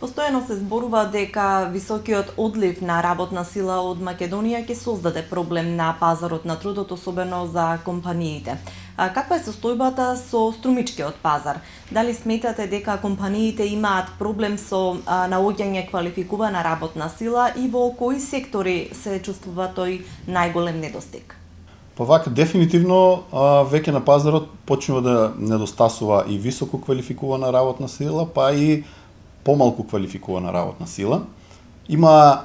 Постојано се зборува дека високиот одлив на работна сила од Македонија ќе создаде проблем на пазарот на трудот, особено за компаниите. Каква е состојбата со струмичкиот пазар? Дали сметате дека компаниите имаат проблем со наоѓање квалификувана работна сила и во кои сектори се чувствува тој најголем недостиг? Па вака, дефинитивно веќе на пазарот почнува да недостасува и високо квалификувана работна сила, па и помалку квалификувана работна сила. Има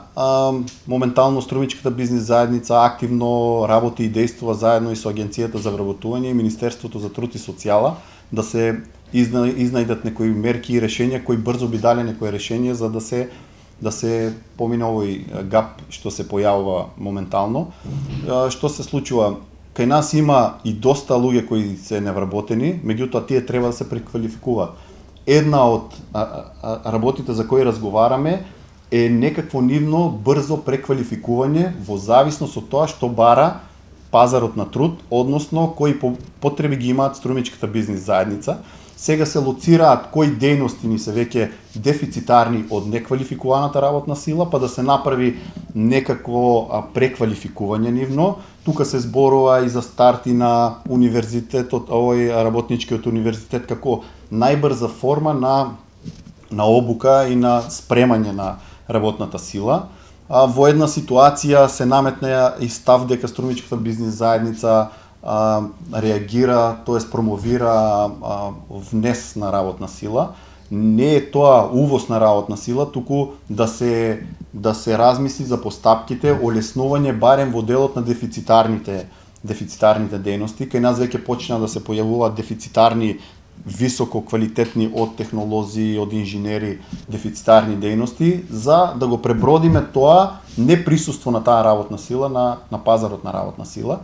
моментално струмичката бизнес заедница активно работи и действува заедно и со Агенцијата за вработување и Министерството за труд и социјала да се изнајдат некои мерки и решенија кои брзо би дале некое решение за да се помине овој гап што се појавува моментално. Што се случува? Кај нас има и доста луѓе кои се невработени, меѓутоа тие треба да се преквалификуваат. Една од работите за кои разговараме е некакво нивно брзо преквалификување во зависност од тоа што бара пазарот на труд, односно кои потреби ги имаат струмичката бизнес заедница. Сега се лоцираат кои дејности ни се веќе дефицитарни од неквалификуваната работна сила, па да се направи некакво преквалификување нивно. Тука се зборува и за старти на универзитетот, овој работничкиот универзитет како најбрза форма на обука и на спремање на работната сила. Во една ситуација се наметна и став дека струмичката бизнес заедница реагира, т.е. промовира внес на работна сила. Не е тоа увоз на работна сила, туку да се размисли за постапките, олеснување барем во делот на дефицитарните дејности. Кај нас веќе почна да се појавуваат дефицитарни високо квалитетни од технолози, од инженери, дефицитарни дејности, за да го пребродиме тоа неприсуство на таа работна сила на пазарот на работна сила.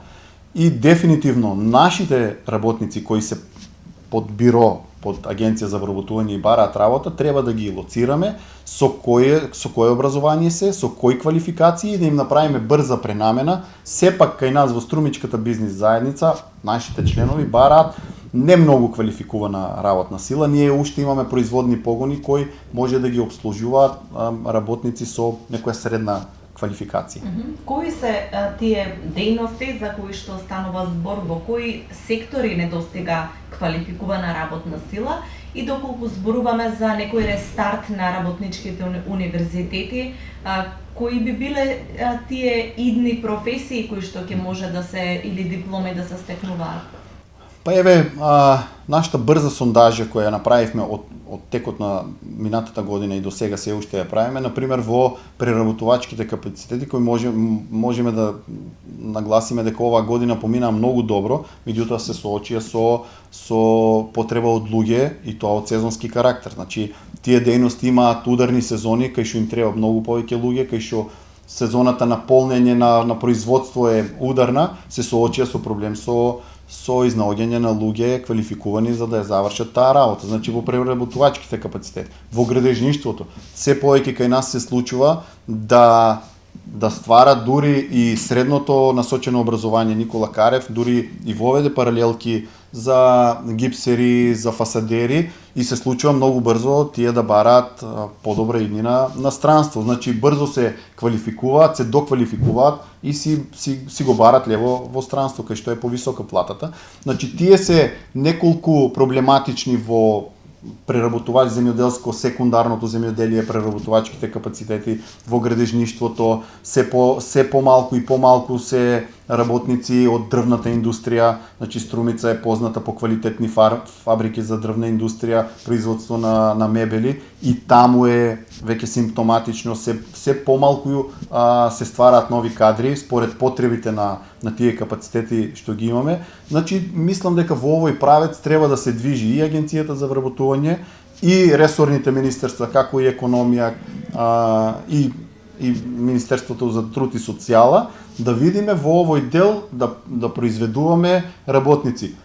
И дефинитивно нашите работници кои се под биро, под Агенција за вработување и бараат работа, треба да ги лоцираме со кое образование се, со кои квалификации и да им направиме брза пренамена. Сепак кај нас во струмичката бизнес заедница нашите членови бараат не многу квалификувана работна сила. Ние уште имаме производни погони кои може да ги обслужуваат работници со некоја средна квалификација. Кои се тие дејности за кои што станува збор, во кои сектори недостига квалификувана работна сила и доколку зборуваме за некој рестарт на работничките универзитети, кои би биле тие идни професии кои што ќе може да се или дипломи да се стекнуваат? Па еве, нашата брза сондажа која ја направивме од текот на минатата година и до сега се уште ја правиме, например во преработувачките капацитети кои можеме да нагласиме дека оваа година помина многу добро, меѓутоа се соочија со потреба од луѓе и тоа од сезонски карактер. Значи, тие дејности имаат ударни сезони кај што им треба многу повеќе луѓе, кај што сезоната на полнење на производство е ударна, се соочија со проблем со изнаоѓање на луѓе квалификувани за да ја завршат таа работа. Значи во преработувачките капацитети, во градежништвото, се повеќе кај нас се случува да ствара дури и средното насочено образование. Никола Карев дури и воведе паралелки за гипсери, за фасадери и се случува многу брзо тие да бараат подобра иднина на странство. Значи брзо се квалификуваат, се доквалификуваат и си го барат лево во странство кај што е повисока платата. Значи тие се неколку проблематични во преработувач земјоделско, секундарното земјоделие, преработувачките капацитети во градежништвото, се помалку и помалку се работници од дрвната индустрија. Значи Струмица е позната по квалитетни фабрики за дрвна индустрија, производство на мебели и таму е веќе симптоматично се помалку се ствараат нови кадри според потребите на тие капацитети што ги имаме. Значи мислам дека во овој правец треба да се движи и Агенцијата за вработување и ресорните министерства како и економија и Министерството за труд и социјала, да видиме во овој дел да произведуваме работници.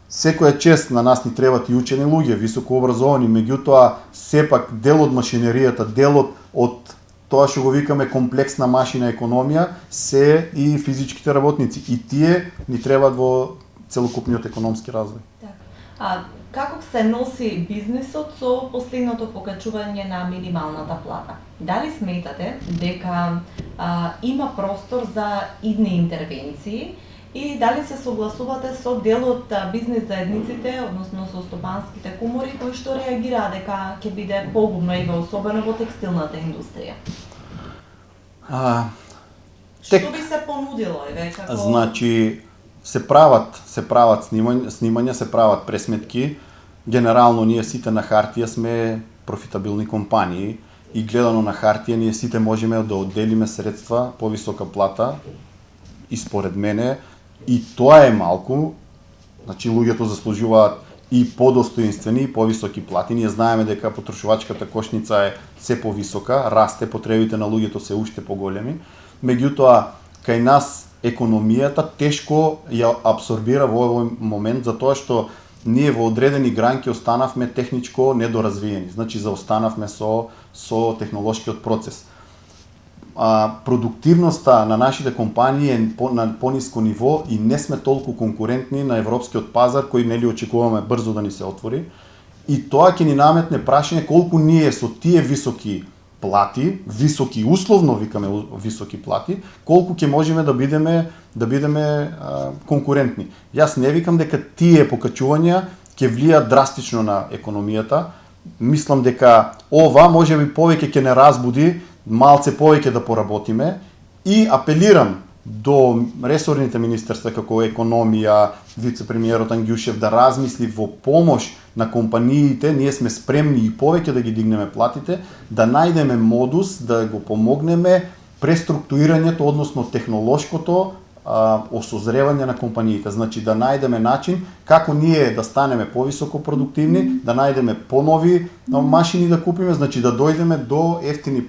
Секоја чест на нас ни требаат и учени луѓе, високо образовани, меѓутоа сепак дел од машинеријата, дел од тоа што го викаме комплексна машина економија се и физичките работници и тие ни требаат во целокупниот економски развој. Како се носи бизнисот со последното покачување на минималната плата? Дали сметате дека има простор за идни интервенции и дали се согласувате со дел од бизнис заедниците, односно со стопанските комори кои што реагираа дека ќе биде погубно особено во текстилната индустрија? Што би се понудило како? Значи се прават снимања, се прават пресметки. Генерално ние сите на хартија сме профитабилни компании и гледано на хартија ние сите можеме да одделиме средства по висока плата и според мене и тоа е малку. Значи луѓето заслужуваат и подостоинствени и повисоки плати. Ние знаеме дека потрошувачката кошница е се повисока, расте, потребите на луѓето се уште поголеми. Меѓутоа, кај нас економијата тешко ја абсорбира во овој момент, затоа што ние во одредени гранки останавме техничко недоразвиени, значи заостанавме со технолошкиот процес. Продуктивноста на нашите компании е на пониско ниво и не сме толку конкурентни на европскиот пазар кој нели очекуваме брзо да ни се отвори. И тоа ќе ни наметне прашање колку ние со тие високи плати, високи условно викаме високи плати, колку ќе можеме да бидеме конкурентни. Јас не викам дека тие покачувања ќе влијат драстично на економијата. Мислам дека ова можеби повеќе ќе не разбуди, малце повеќе да поработиме и апелирам до ресорните министерства како економија, вице-премиерот Ангјушев да размисли во помош на компаниите, ние сме спремни и повеќе да ги дигнеме платите, да најдеме модус да го помогнеме преструктурирањето, односно технолошкото осозревање на компаниите. Значи да најдеме начин како ние да станеме повисоко продуктивни, да најдеме понови машини да купиме, значи да дојдеме до ефтини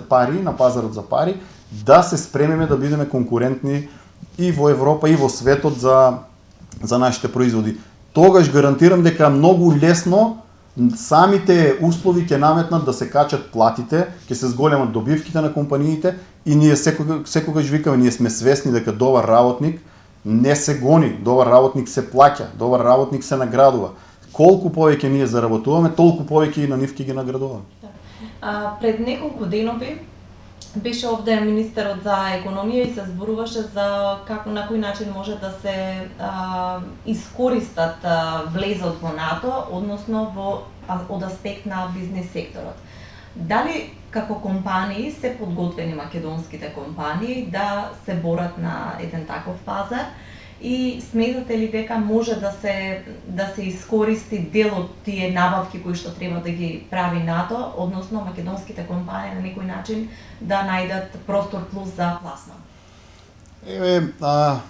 пари на пазарот за пари, да се спремиме да бидеме конкурентни и во Европа и во светот за нашите производи. Тогаш гарантирам дека многу лесно самите услови ќе наметнат да се качат платите, ќе се зголемат добивките на компаниите и ние секогаш викаме, ние сме свесни дека добар работник не се гони, добар работник се плаќа, добар работник се наградува. Колку повеќе ние заработуваме, толку повеќе и на нив ќе ги наградуваме. Пред неколку денови беше овде министерот за економија и се зборуваше за како на кој начин може да се искористат влезот во НАТО, односно од аспект на бизнис секторот. Дали како компании се подготвени македонските компании да се борат на еден таков пазар и сметате ли дека може да се искористи дел од тие набавки кои што треба да ги прави НАТО, односно македонските компании на некој начин да најдат простор плюс за пласман?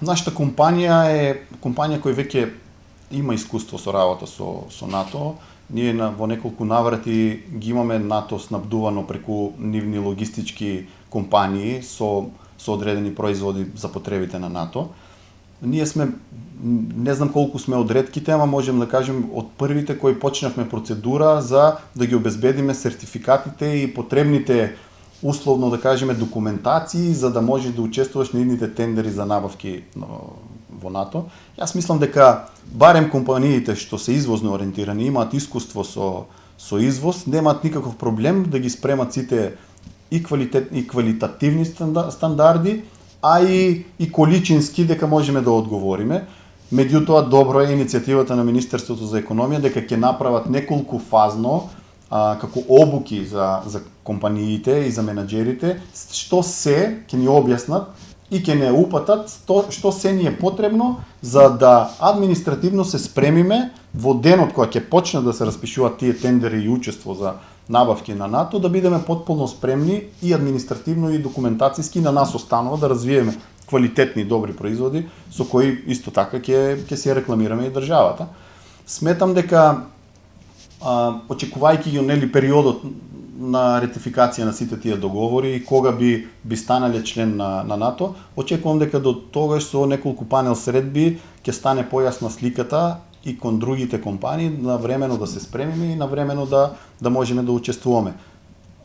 Нашата компанија е компанија која веќе има искуство со работа со НАТО. Ние во неколку наврати ги имаме НАТО снабдувано преку нивни логистички компании со одредени производи за потребите на НАТО. Ние сме, не знам колку сме од ретките, ама можем да кажем од првите кои почнавме процедура за да ги обезбедиме сертификатите и потребните, условно да кажеме, документации за да можеш да учествуваш на идните тендери за набавки во НАТО. Јас мислам дека барем компаниите што се извозно ориентирани, имаат искуство со извоз, немаат никаков проблем да ги спремат сите и квалитативни стандарди, а и количински дека можеме да одговориме. Меѓутоа, добро е иницијативата на Министерството за економија дека ќе направат неколку фазно како обуки за компаниите и за менаџерите, што се ќе ни објаснат и ќе не упатат што се ни е потребно за да административно се спремиме во денот кога ќе почнат да се распишуваат тие тендери и учество за набавки на НАТО, да бидеме потполно спремни и административно и документацијски. На нас останува да развиеме квалитетни добри производи со кои исто така ќе се рекламираме и државата. Сметам дека очекувајќи ги периодот на ретификација на сите тие договори и кога би станале член на НАТО, очекувам дека до тогаш со неколку панел средби ќе стане појасна сликата и кон другите компании на времено да се спремиме и на времено да можеме да учествуваме.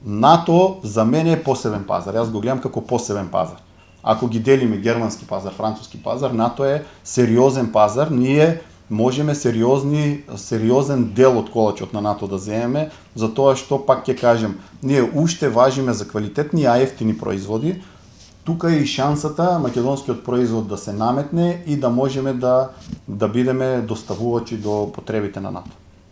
НАТО за мене е посебен пазар. Јас го гледам како посебен пазар. Ако ги делиме германски пазар, француски пазар, НАТО е сериозен пазар. Ние можеме сериозен дел од колачот на НАТО да земеме, затоа што, пак ќе кажем, ние уште важиме за квалитетни, а ефтини производи. Тука е и шансата македонскиот производ да се наметне и да можеме да бидеме доставувачи до потребите на НАТО.